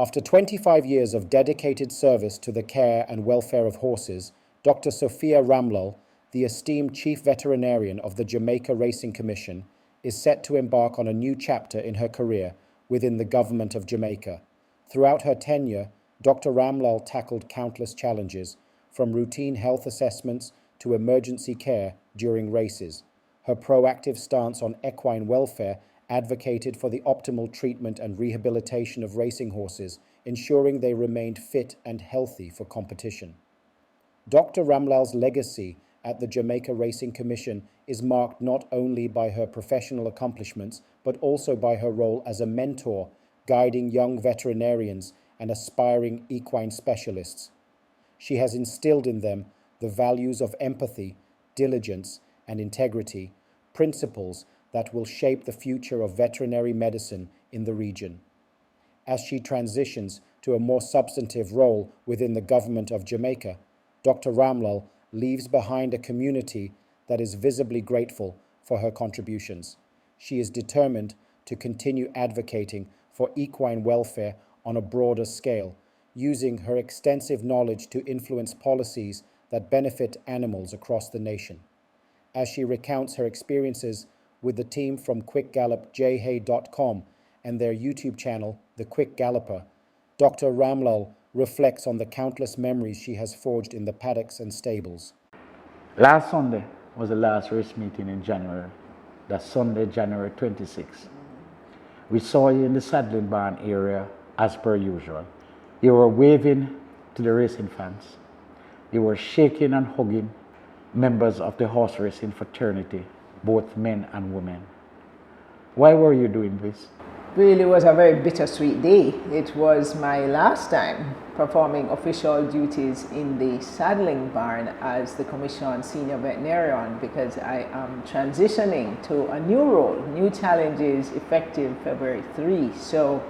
After 25 years of dedicated service to the care and welfare of horses, Dr. Sophia Ramlal, the esteemed Chief Veterinarian of the Jamaica Racing Commission, is set to embark on a new chapter in her career within the Government of Jamaica. Throughout her tenure, Dr. Ramlal tackled countless challenges, from routine health assessments to emergency care during races. Her proactive stance on equine welfare advocated for the optimal treatment and rehabilitation of racing horses, ensuring they remained fit and healthy for competition. Dr. Ramlal's legacy at the Jamaica Racing Commission is marked not only by her professional accomplishments, but also by her role as a mentor, guiding young veterinarians and aspiring equine specialists. She has instilled in them the values of empathy, diligence, and integrity, principles that will shape the future of veterinary medicine in the region. As she transitions to a more substantive role within the Government of Jamaica, Dr. Ramlal leaves behind a community that is visibly grateful for her contributions. She is determined to continue advocating for equine welfare on a broader scale, using her extensive knowledge to influence policies that benefit animals across the nation. As she recounts her experiences with the team from quickgallopjhay.com and their YouTube channel, The Quick Galloper, Dr. Ramlal reflects on the countless memories she has forged in the paddocks and stables. Last Sunday was the last race meeting in January. That's Sunday, January 26th. We saw you in the saddling barn area as per usual. You were waving to the racing fans. You were shaking and hugging members of the horse racing fraternity, both men and women. Why were you doing this? Really was a very bittersweet day. It was my last time performing official duties in the saddling barn as the Commission Senior Veterinarian, because I am transitioning to a new role, new challenges, effective February 3. So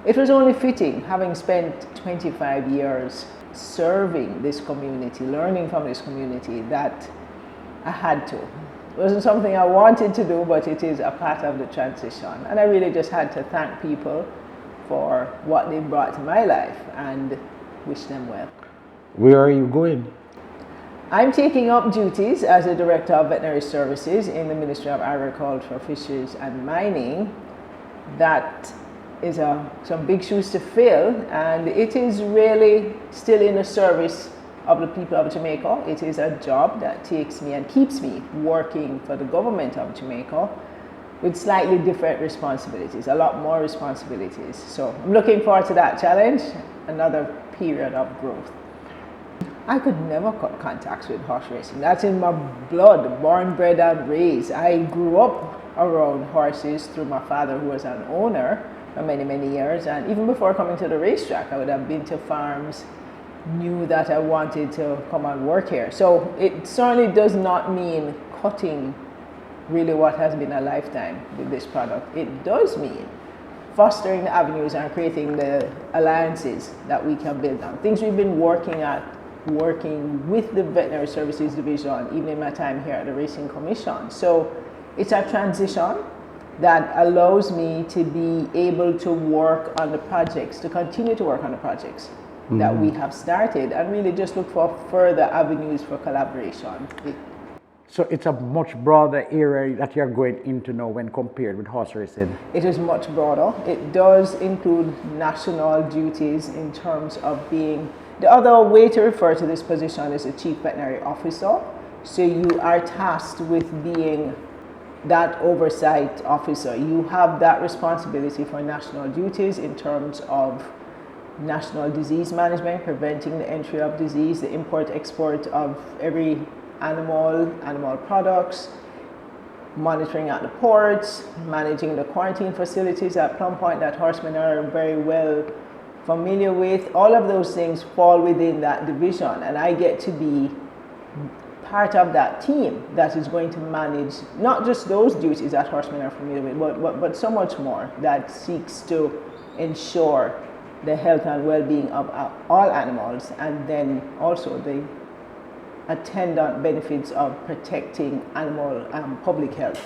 it was only fitting, having spent 25 years serving this community, learning from this community, that I had to. It wasn't something I wanted to do, but it is a part of the transition. And I really just had to thank people for what they brought to my life and wish them well. Where are you going? I'm taking up duties as a Director of Veterinary Services in the Ministry of Agriculture, Fisheries and Mining. That is some big shoes to fill, and it is really still in the service of the people of Jamaica. It is a job that takes me and keeps me working for the Government of Jamaica with slightly different responsibilities, a lot more responsibilities. So I'm looking forward to that challenge, another period of growth. I could never cut contacts with horse racing. That's in my blood, born, bred and raised. I grew up around horses through my father, who was an owner for many, many years. And even before coming to the racetrack, I would have been to farms, knew that I wanted to come and work here. So it certainly does not mean cutting really what has been a lifetime with this product. It does mean fostering the avenues and creating the alliances that we can build on. Things we've been working with the Veterinary Services Division, even in my time here at the Racing Commission. So it's a transition that allows me to be able to work on the projects, to continue to work on the projects that we have started, and really just look for further avenues for collaboration. So it's a much broader area that you're going into now when compared with horse racing. It is much broader. It does include national duties in terms of being, the other way to refer to this position is a Chief Veterinary Officer. So you are tasked with being that oversight officer. You have that responsibility for national duties in terms of national disease management, preventing the entry of disease, the import-export of every animal products, monitoring at the ports, managing the quarantine facilities at Plum Point that horsemen are very well familiar with. All of those things fall within that division, and I get to be part of that team that is going to manage not just those duties that horsemen are familiar with, but so much more that seeks to ensure the health and well-being of all animals, and then also the attendant benefits of protecting animal public health,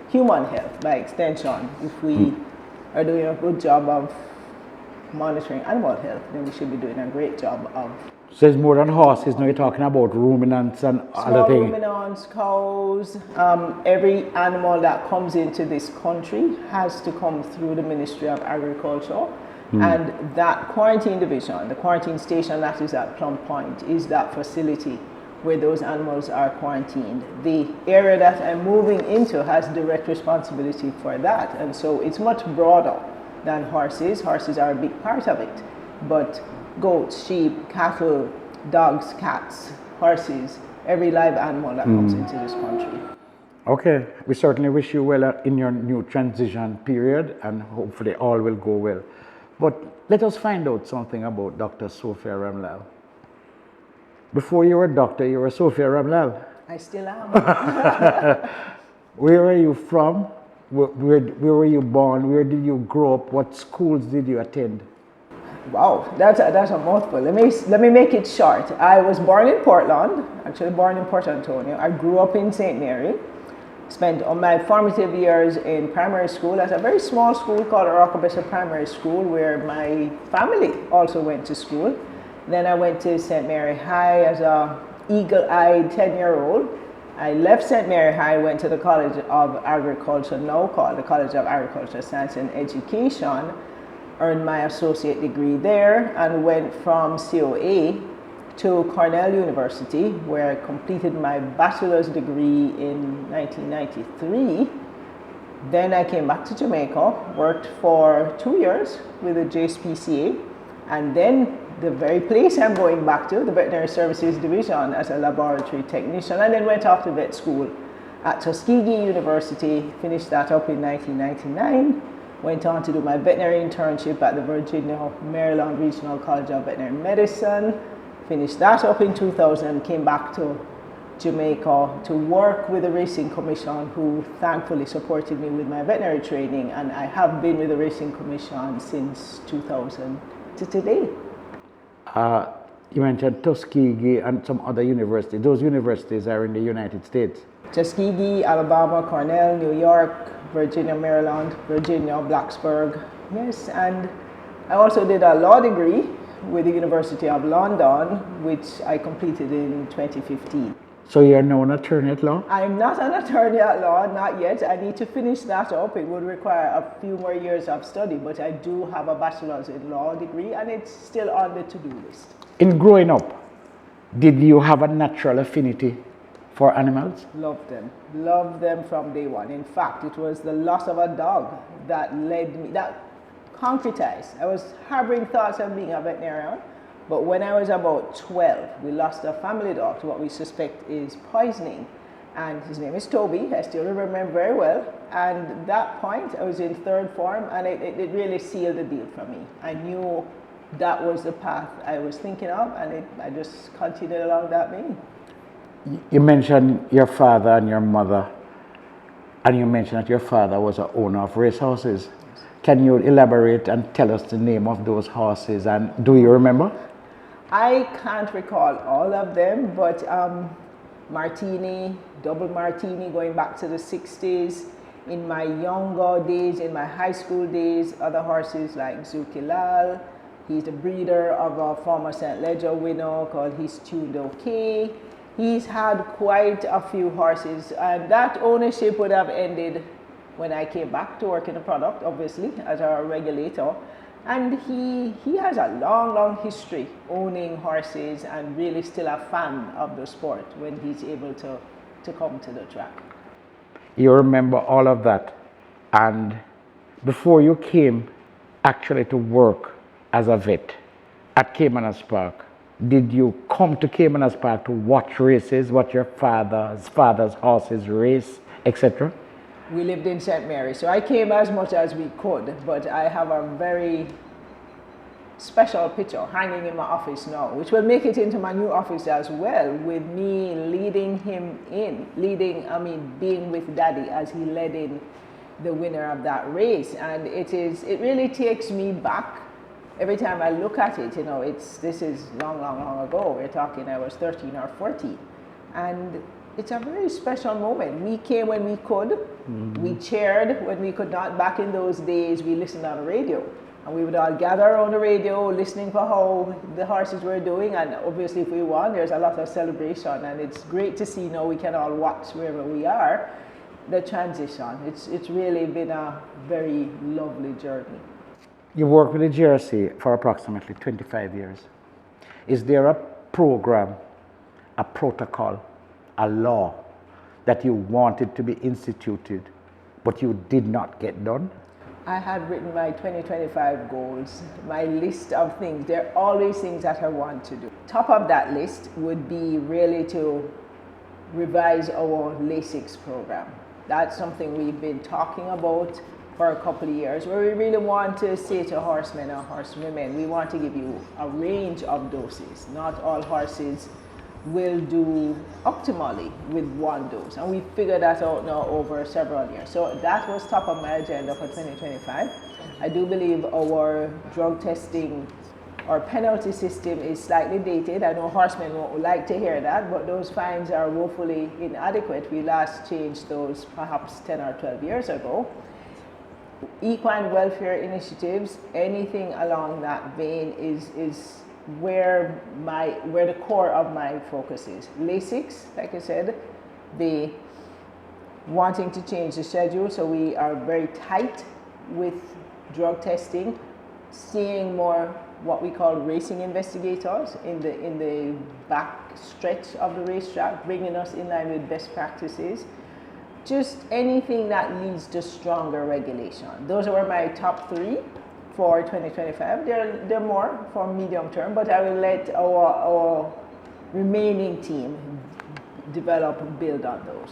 human health by extension, if we are doing a good job of monitoring animal health, then we should be doing a great job of So it's more than horses. Now you're talking about ruminants and other small things. ruminants, cows. Every animal that comes into this country has to come through the Ministry of Agriculture. And that quarantine division, the quarantine station that is at Plum Point, is that facility where those animals are quarantined. The area that I'm moving into has direct responsibility for that. And so it's much broader than horses. Horses are a big part of it. But goats, sheep, cattle, dogs, cats, horses, every live animal that comes into this country. Okay, we certainly wish you well in your new transition period, and hopefully all will go well. But let us find out something about Dr. Sophia Ramlal. Before you were a doctor, you were Sophia Ramlal. I still am. Where are you from? Where were you born? Where did you grow up? What schools did you attend? Wow, that's a mouthful. Let me make it short. I was born in Portland, actually born in Port Antonio. I grew up in St. Mary. Spent all my formative years in primary school at a very small school called Rockabessa Primary School, where my family also went to school. Then I went to St. Mary High as a eagle-eyed 10-year-old. I left St. Mary High, went to the College of Agriculture, now called the College of Agriculture, Science and Education, earned my associate degree there, and went from COA to Cornell University, where I completed my bachelor's degree in 1993. Then I came back to Jamaica, worked for 2 years with the JSPCA, and then the very place I'm going back to, the Veterinary Services Division, as a laboratory technician, and then went off to vet school at Tuskegee University, finished that up in 1999, went on to do my veterinary internship at the Virginia Maryland Regional College of Veterinary Medicine, finished that up in 2000, came back to Jamaica to work with the Racing Commission, who thankfully supported me with my veterinary training, and I have been with the Racing Commission since 2000 to today. You mentioned Tuskegee and some other universities. Those universities are in the United States. Tuskegee, Alabama, Cornell, New York, Virginia, Maryland, Virginia, Blacksburg, yes, and I also did a law degree with the University of London, which I completed in 2015. So you're now an attorney at law? I'm not an attorney at law, not yet. I need to finish that up. It would require a few more years of study, but I do have a bachelor's in law degree, and it's still on the to-do list. In growing up, did you have a natural affinity for animals? Loved them from day one. In fact, it was the loss of a dog that led me, that concretized. I was harboring thoughts of being a veterinarian, but when I was about 12, we lost a family dog to what we suspect is poisoning. And his name is Toby. I still remember him very well. And at that point, I was in third form, and it really sealed the deal for me. I knew that was the path I was thinking of, and I just continued along that vein. You mentioned your father and your mother, and you mentioned that your father was an owner of racehorses. Can you elaborate and tell us the name of those horses, and do you remember? I can't recall all of them, but Martini, Double Martini, going back to the 60s. In my younger days, in my high school days, other horses like Zukilal. He's the breeder of a former St. Ledger winner called He's Tuned OK. He's had quite a few horses, and that ownership would have ended when I came back to work in the product, obviously, as a regulator. And he has a long history owning horses, and really still a fan of the sport when he's able to come to the track. You remember all of that, and before you came actually to work as a vet at Caymanas Park, did you come to Caymanas Park to watch races, watch your father's horses race, etc.? We lived in St. Mary, so I came as much as we could, but I have a very special picture hanging in my office now, which will make it into my new office as well, with me leading him in, being with Daddy as he led in the winner of that race. And it really takes me back. Every time I look at it, this is long ago. We're talking I was 13 or 14. And it's a very special moment. We came when we could. Mm-hmm. We cheered when we could not. Back in those days, we listened on the radio. And we would all gather around the radio listening for how the horses were doing, and obviously if we won, there's a lot of celebration, and it's great to see now we can all watch wherever we are, the transition. It's really been a very lovely journey. You worked with the GRC for approximately 25 years. Is there a program, a protocol, a law that you wanted to be instituted, but you did not get done? I had written my 2025 goals, my list of things. There are always things that I want to do. Top of that list would be really to revise our LASIX program. That's something we've been talking about for a couple of years, where we really want to say to horsemen and horsewomen, we want to give you a range of doses. Not all horses will do optimally with one dose, and we figured that out now over several years. So that was top of my agenda for 2025. I do believe our drug testing, our penalty system is slightly dated. I know horsemen won't like to hear that, but those fines are woefully inadequate. We last changed those perhaps 10 or 12 years ago. Equine welfare initiatives, anything along that vein is where the core of my focus is. LASIX, like I said, the wanting to change the schedule, so we are very tight with drug testing, seeing more what we call racing investigators in the back stretch of the racetrack, bringing us in line with best practices. Just anything that leads to stronger regulation. Those were my top three for 2025. There are more for medium term, but I will let our remaining team develop and build on those.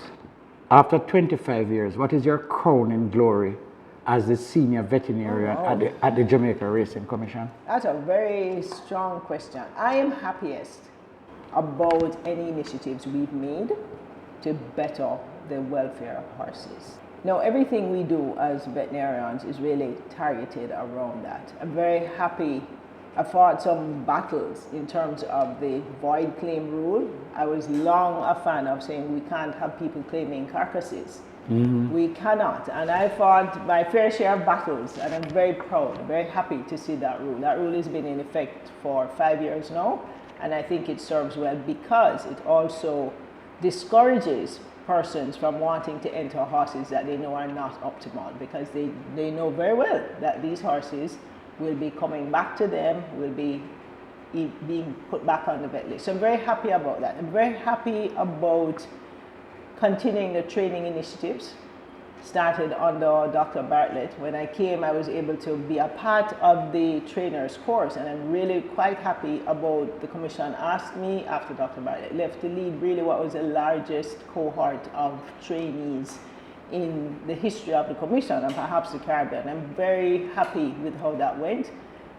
After 25 years, what is your crowning glory as the senior veterinarian at the Jamaica Racing Commission? That's a very strong question. I am happiest about any initiatives we've made to better the welfare of horses. Now, everything we do as veterinarians is really targeted around that. I'm very happy. I fought some battles in terms of the void claim rule. I was long a fan of saying we can't have people claiming carcasses. We cannot. And I fought my fair share of battles, and I'm very proud, very happy to see that rule. That rule has been in effect for 5 years now, and I think it serves well because it also discourages persons from wanting to enter horses that they know are not optimal, because they know very well that these horses will be coming back to them, will be being put back on the vet list. So I'm very happy about that. I'm very happy about continuing the training initiatives started under Dr. Bartlett. When I came, I was able to be a part of the trainer's course, and I'm really quite happy about the commission asked me after Dr. Bartlett left to lead really what was the largest cohort of trainees in the history of the commission and perhaps the Caribbean. I'm very happy with how that went.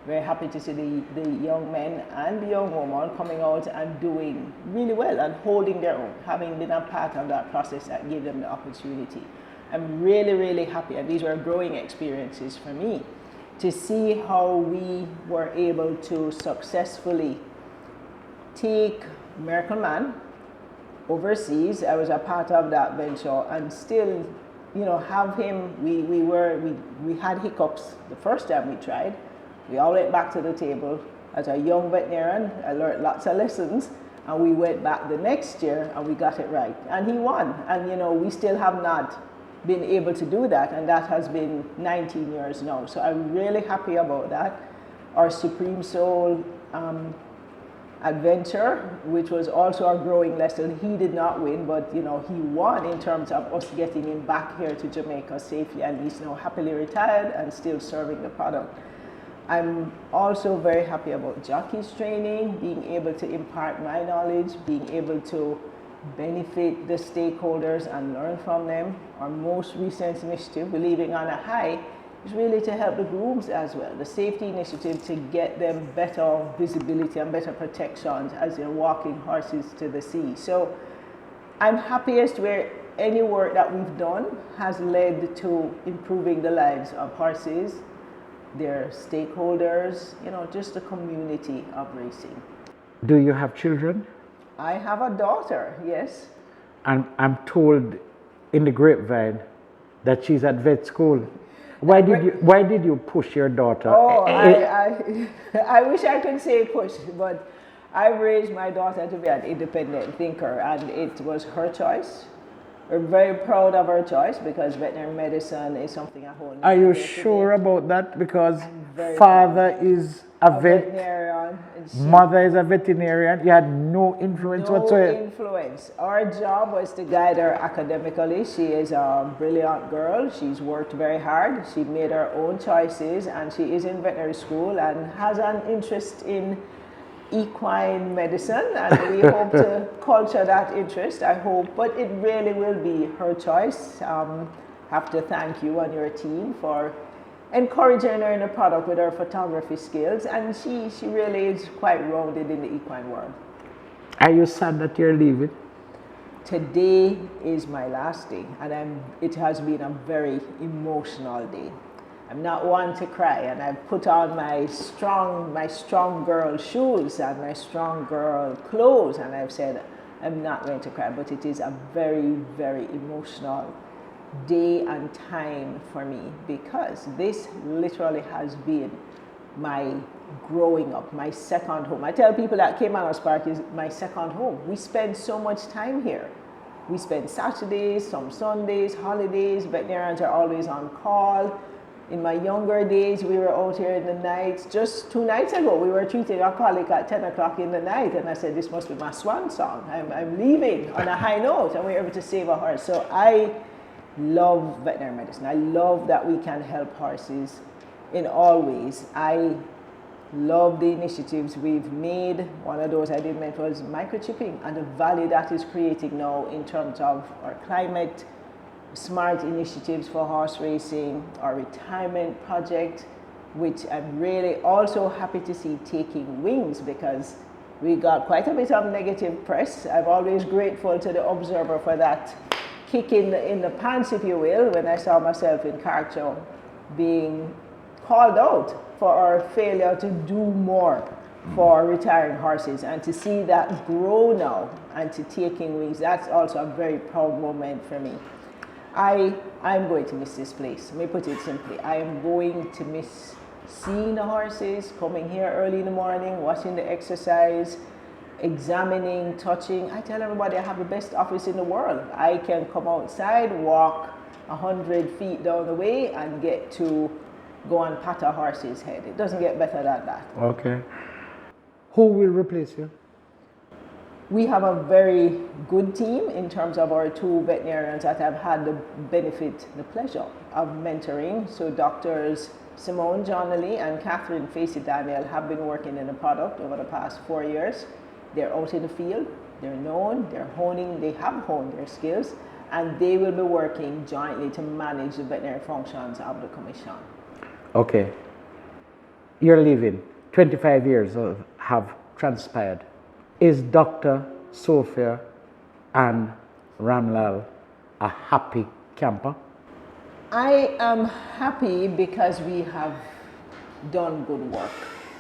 Very happy to see the young men and the young women coming out and doing really well and holding their own, having been a part of that process that gave them the opportunity. I'm really, really happy, and these were growing experiences for me, to see how we were able to successfully take Miracle Man overseas. I was a part of that venture, and still, have him. We had hiccups the first time we tried. We all went back to the table. As a young veterinarian, I learned lots of lessons, and we went back the next year and we got it right. And he won, and we still have not been able to do that, and that has been 19 years now. So I'm really happy about that. Our Supreme Soul adventure, which was also a growing lesson, he did not win, but he won in terms of us getting him back here to Jamaica safely, and he's now happily retired and still serving the product. I'm also very happy about jockeys training, being able to impart my knowledge, being able to benefit the stakeholders and learn from them. Our most recent initiative, Believing on a High, is really to help the grooms as well. The safety initiative to get them better visibility and better protections as they're walking horses to the sea. So I'm happiest where any work that we've done has led to improving the lives of horses, their stakeholders, just the community of racing. Do you have children? I have a daughter, yes. And I'm told in the grapevine that she's at vet school. Why did you push your daughter? Oh, I wish I could say push, but I raised my daughter to be an independent thinker, and it was her choice. We're very proud of her choice because veterinary medicine is something I hold. Are you sure about that? Because very father is a vet, veterinarian, and mother is a veterinarian. You had no influence whatsoever. no influence. Our job was to guide her academically. She is a brilliant girl. She's worked very hard. She made her own choices, and she is in veterinary school and has an interest in equine medicine, and we hope to culture that interest, I hope, but it really will be her choice. Have to thank you and your team for encouraging her in the product with her photography skills, and she really is quite rounded in the equine world. Are you sad that you're leaving? Today is my last day, and it has been a very emotional day. I'm not one to cry, and I've put on my strong girl shoes and my strong girl clothes, and I've said I'm not going to cry, but it is a very, very emotional day and time for me, because this literally has been my growing up, my second home. I tell people that Caymanos Park is my second home. We spend so much time here. We spend Saturdays, some Sundays, holidays. Veterinarians are always on call. In my younger days, we were out here in the nights. Just 2 nights ago, we were treating a colleague at 10 o'clock in the night, and I said, this must be my swan song. I'm leaving on a high note, and we're able to save a horse. So I love veterinary medicine. I love that we can help horses in all ways. I love the initiatives we've made. One of those I did mention was microchipping, and the value that is creating now in terms of our climate smart initiatives for horse racing, our retirement project, which I'm really also happy to see taking wings, because we got quite a bit of negative press. I'm always grateful to the Observer for that kick in the pants, if you will, when I saw myself in character being called out for our failure to do more for retiring horses, and to see that grow now and to taking wings, that's also a very proud moment for me. I'm going to miss this place. Let me put it simply. I am going to miss seeing the horses, coming here early in the morning, watching the exercise, examining, touching. I tell everybody I have the best office in the world. I can come outside, walk 100 feet down the way, and get to go and pat a horse's head. It doesn't get better than that. Okay. Who will replace you? We have a very good team in terms of our 2 veterinarians that have had the benefit, the pleasure of mentoring. So Doctors Simone Johnley and Catherine Facey Daniel have been working in the product over the past 4 years. They're out in the field, they're known, they have honed their skills, and they will be working jointly to manage the veterinary functions of the commission. Okay. You're leaving. 25 years have transpired. Is Dr. Sophia and Ramlal a happy camper? I am happy because we have done good work.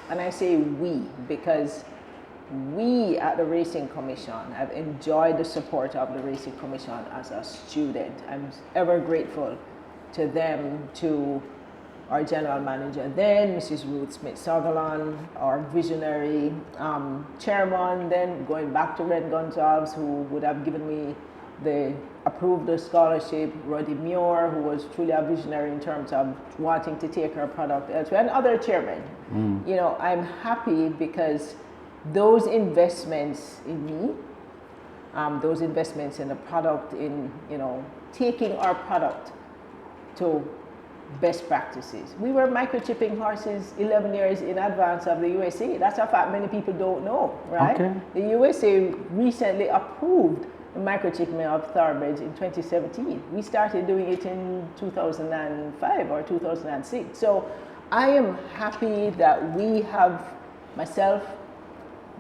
And I say we because we at the Racing Commission have enjoyed the support of the Racing Commission as a student. I'm ever grateful to them, to our general manager then, Mrs. Ruth Smith-Sutherland, our visionary chairman then, going back to Red Gonzalez, who would have given me approved the scholarship, Roddy Muir, who was truly a visionary in terms of wanting to take our product elsewhere, and other chairmen. You know, I'm happy because those investments in me, those investments in the product, in, you know, taking our product to best practices. We were microchipping horses 11 years in advance of the USA. That's a fact many people don't know, right? Okay. The USA recently approved the microchipping of thoroughbreds in 2017. We started doing it in 2005 or 2006. So I am happy that we have, myself,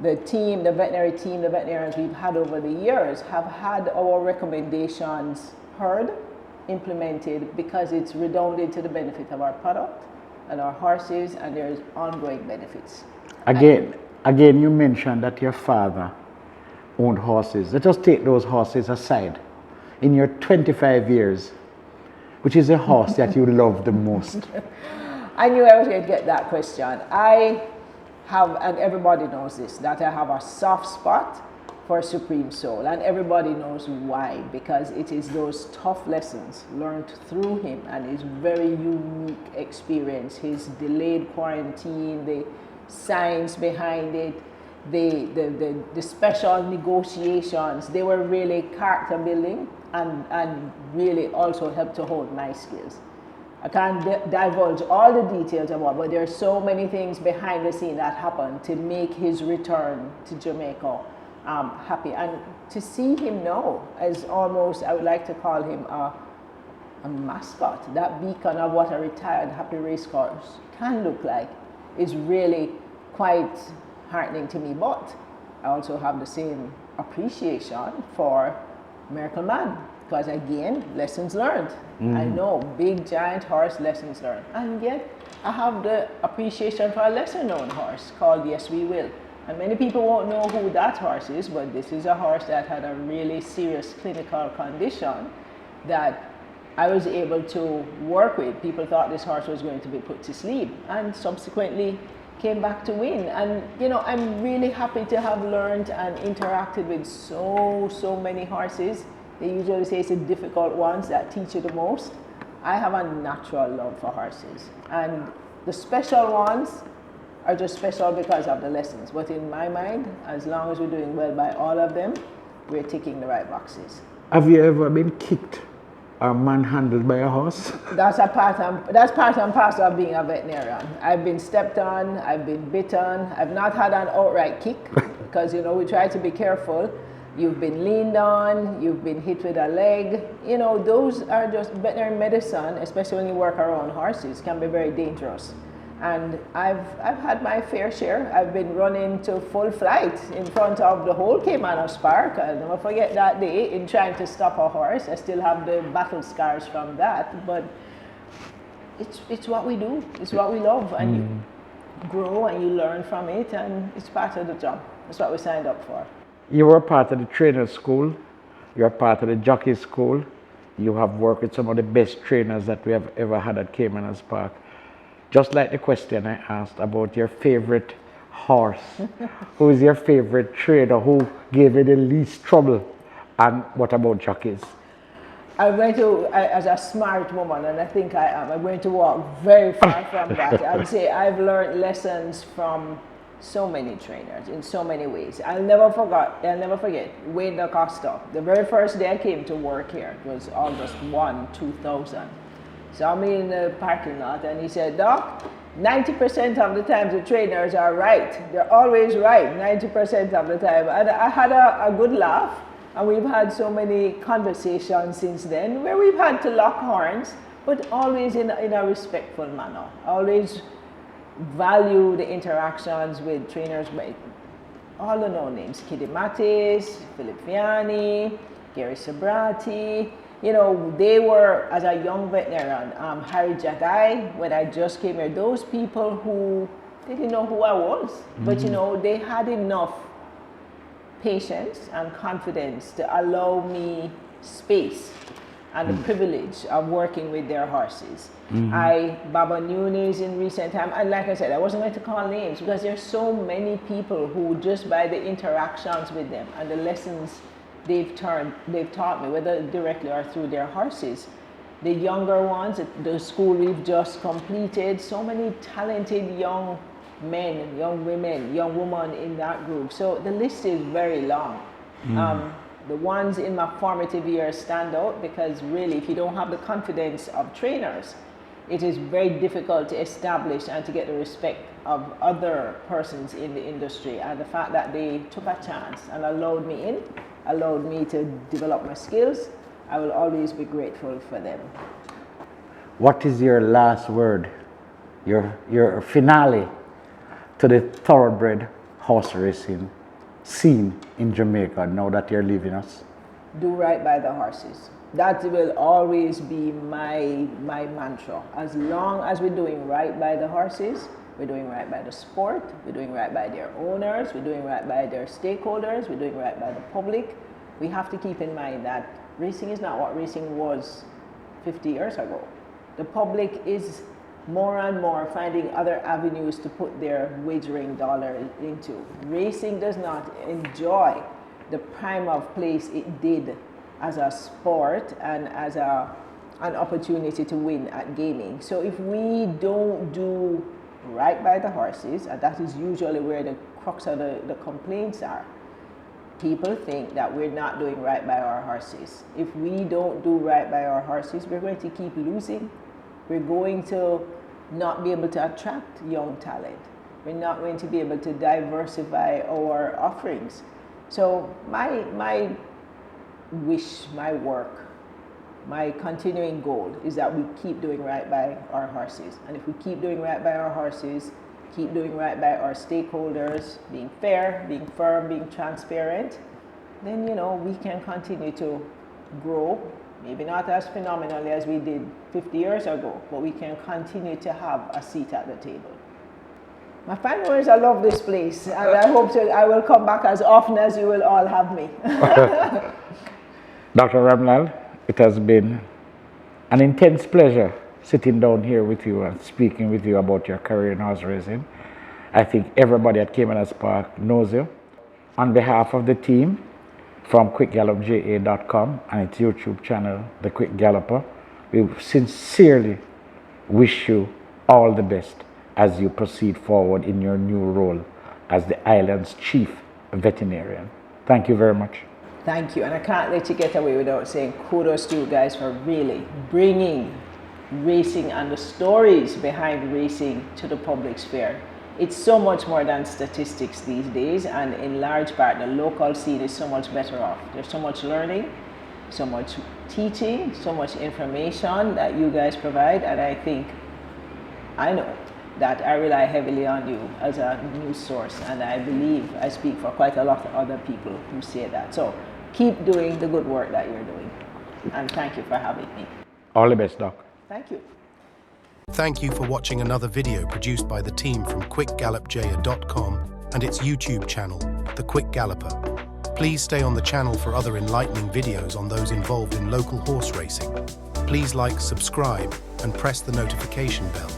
the team, the veterinary team, the veterinarians we've had over the years have had our recommendations heard, implemented, because it's redounded to the benefit of our product and our horses, and there's ongoing benefits. Again, you mentioned that your father owned horses. Let us take those horses aside. In your 25 years, Which is a horse that you love the most? I knew I was going to get that question. I have, and everybody knows this, that I have a soft spot for Supreme Soul, and everybody knows why, because it is those tough lessons learned through him and his very unique experience, his delayed quarantine, the science behind it, the special negotiations. They were really character building and really also helped to hold my skills. I can't divulge all the details about, but there are so many things behind the scene that happened to make his return to Jamaica happy. And to see him now as almost, I would like to call him a mascot, that beacon of what a retired happy racehorse can look like, is really quite heartening to me. But I also have the same appreciation for Miracle Man, because again, lessons learned. I know, big giant horse, lessons learned. And yet I have the appreciation for a lesser known horse called Yes We Will. And many people won't know who that horse is, but this is a horse that had a really serious clinical condition that I was able to work with. People thought this horse was going to be put to sleep, and subsequently came back to win. And you know, I'm really happy to have learned and interacted with so many horses. They usually say it's the difficult ones that teach you the most. I have a natural love for horses, and the special ones are just special because of the lessons. But in my mind, as long as we're doing well by all of them, we're ticking the right boxes. Have you ever been kicked or manhandled by a horse? That's part and parcel of being a veterinarian. I've been stepped on, I've been bitten, I've not had an outright kick, because you know, we try to be careful. You've been leaned on, you've been hit with a leg. You know, those are just veterinary medicine, especially when you work around horses, can be very dangerous. And I've had my fair share. I've been running to full flight in front of the whole Caymanos Park. I'll never forget that day in trying to stop a horse. I still have the battle scars from that, but it's what we do. It's what we love, and you grow and you learn from it, and it's part of the job. That's what we signed up for. You were part of the trainer school. You're part of the jockey school. You have worked with some of the best trainers that we have ever had at Caymanos Park. Just like the question I asked about your favorite horse, who is your favorite trainer, who gave you the least trouble, and what about jockeys? I'm going to, as a smart woman, and I think I am, I'm going to walk very far from that. I'd say I've learned lessons from so many trainers in so many ways. I'll never forget Wayne DaCosta. The very first day I came to work here, it was August 1, 2000. Saw me in the parking lot, and he said, "Doc, 90% of the time the trainers are right. They're always right, 90% of the time." And I had a good laugh, and we've had so many conversations since then where we've had to lock horns, but always in a respectful manner. Always value the interactions with trainers, all the known names: Kiddy Mattis, Philip Vianney, Gary Sobrati. You know, they were, as a young veterinarian, Harry Jagai, when I just came here, those people who didn't know who I was, but you know, they had enough patience and confidence to allow me space and the privilege of working with their horses. Baba Nunes in recent time, and like I said, I wasn't going to call names because there's so many people who, just by the interactions with them and the lessons they've taught me, whether directly or through their horses. The younger ones, the school we've just completed, so many talented young men, young women, young women in that group. So the list is very long. The ones in my formative years stand out because really, if you don't have the confidence of trainers, it is very difficult to establish and to get the respect of other persons in the industry. And the fact that they took a chance and allowed me in, allowed me to develop my skills, I will always be grateful for them. What is your last word, your finale to the thoroughbred horse racing scene in Jamaica now that you're leaving us? Do right by the horses. That will always be my mantra. As long as we're doing right by the horses, we're doing right by the sport, we're doing right by their owners, we're doing right by their stakeholders, we're doing right by the public. We have to keep in mind that racing is not what racing was 50 years ago. The public is more and more finding other avenues to put their wagering dollar into. Racing does not enjoy the prime of place it did as a sport and as an opportunity to win at gaming. So if we don't do right by the horses, and that is usually where the crux of the complaints are, people think that we're not doing right by our horses. If we don't do right by our horses, we're going to keep losing. We're going to not be able to attract young talent. We're not going to be able to diversify our offerings. So my wish, my work, my continuing goal is that we keep doing right by our horses. And if we keep doing right by our horses, keep doing right by our stakeholders, being fair, being firm, being transparent, then, you know, we can continue to grow, maybe not as phenomenally as we did 50 years ago, but we can continue to have a seat at the table. My final words, I love this place, and I will come back as often as you will all have me. Dr. Ramlal, it has been an intense pleasure sitting down here with you and speaking with you about your career in horse racing. I think everybody at Caymanas Park knows you. On behalf of the team from QuickGallopJA.com and its YouTube channel, The Quick Galloper, we sincerely wish you all the best as you proceed forward in your new role as the island's chief veterinarian. Thank you very much. Thank you, and I can't let you get away without saying kudos to you guys for really bringing racing and the stories behind racing to the public sphere. It's so much more than statistics these days, and in large part the local scene is so much better off. There's so much learning, so much teaching, so much information that you guys provide, and I know that I rely heavily on you as a news source, and I believe I speak for quite a lot of other people who say that. So keep doing the good work that you're doing, and thank you for having me. All the best, Doc. Thank you. Thank you for watching another video produced by the team from QuickGallopJA.com and its YouTube channel, The Quick Galloper. Please stay on the channel for other enlightening videos on those involved in local horse racing. Please like, subscribe, and press the notification bell.